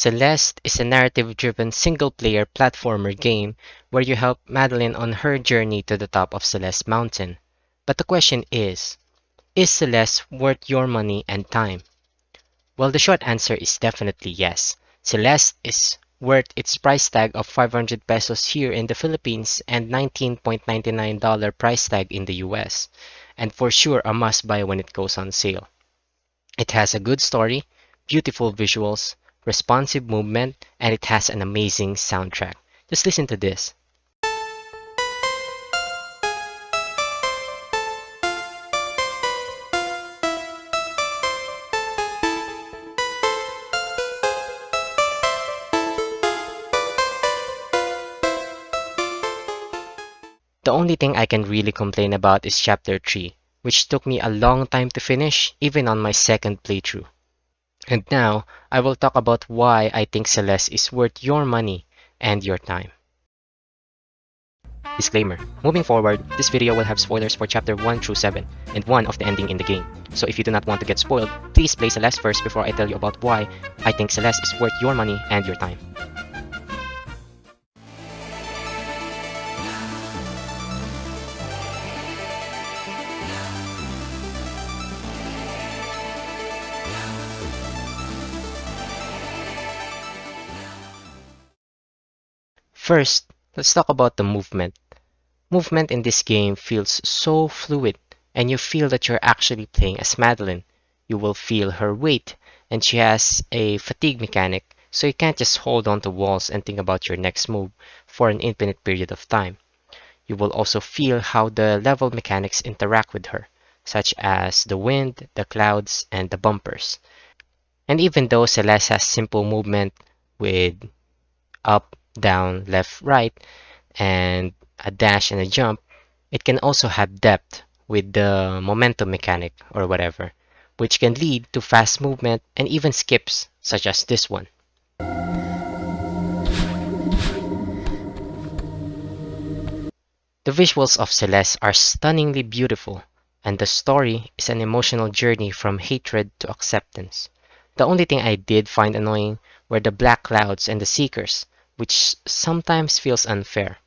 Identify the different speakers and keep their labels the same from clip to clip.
Speaker 1: Celeste is a narrative-driven single-player platformer game where you help Madeline on her journey to the top of Celeste Mountain. But the question is Celeste worth your money and time? Well, the short answer is definitely yes. Celeste is worth its price tag of 500 pesos here in the Philippines and $19.99 price tag in the US, and for sure a must buy when it goes on sale. It has a good story, beautiful visuals, responsive movement, and it has an amazing soundtrack. Just listen to this. The only thing I can really complain about is Chapter 3, which took me a long time to finish, even on my second playthrough. And now, I will talk about why I think Celeste is worth your money and your time. Disclaimer: moving forward, this video will have spoilers for Chapter 1 through 7, and one of the ending in the game. So if you do not want to get spoiled, please play Celeste first before I tell you about why I think Celeste is worth your money and your time. First, let's talk about the movement. Movement in this game feels so fluid, and you feel that you're actually playing as Madeline. You will feel her weight, and she has a fatigue mechanic, so you can't just hold on to walls and think about your next move for an infinite period of time. You will also feel how the level mechanics interact with her, such as the wind, the clouds, and the bumpers. And even though Celeste has simple movement with up, down, left, right, and a dash and a jump, it can also have depth with the momentum mechanic or whatever, which can lead to fast movement and even skips, such as this one. The visuals of Celeste are stunningly beautiful, and the story is an emotional journey from hatred to acceptance. The only thing I did find annoying were the black clouds and the seekers, which sometimes feels unfair.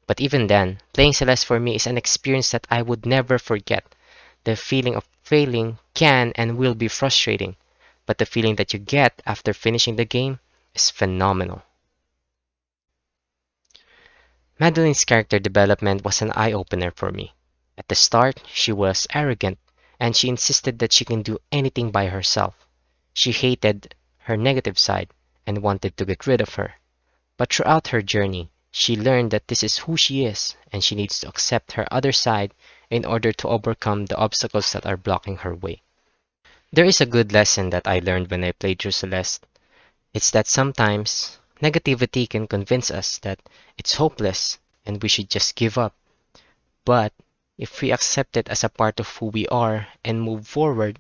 Speaker 1: But even then, playing Celeste for me is an experience that I would never forget. The feeling of failing can and will be frustrating, but the feeling that you get after finishing the game is phenomenal. Madeline's character development was an eye-opener for me. At the start, she was arrogant, and she insisted that she can do anything by herself. She hated her negative side and wanted to get rid of her. But throughout her journey, she learned that this is who she is, and she needs to accept her other side in order to overcome the obstacles that are blocking her way. There is a good lesson that I learned when I played through Celeste. It's that sometimes negativity can convince us that it's hopeless and we should just give up. But if we accept it as a part of who we are and move forward,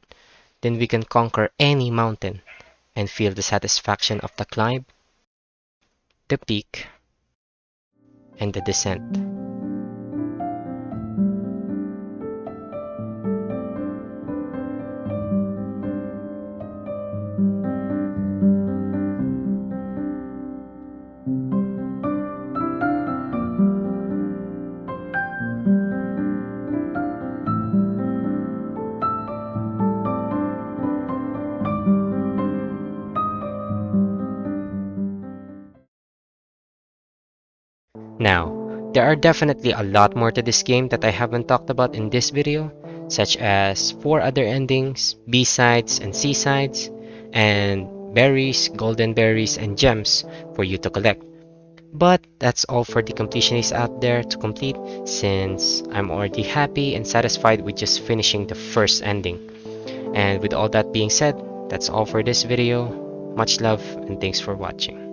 Speaker 1: then we can conquer any mountain and feel the satisfaction of the climb, the peak, and the descent. Now, there are definitely a lot more to this game that I haven't talked about in this video, such as 4 other endings, B-sides and C-sides, and berries, golden berries, and gems for you to collect. But that's all for the completionists out there to complete, since I'm already happy and satisfied with just finishing the first ending. And with all that being said, that's all for this video. Much love and thanks for watching.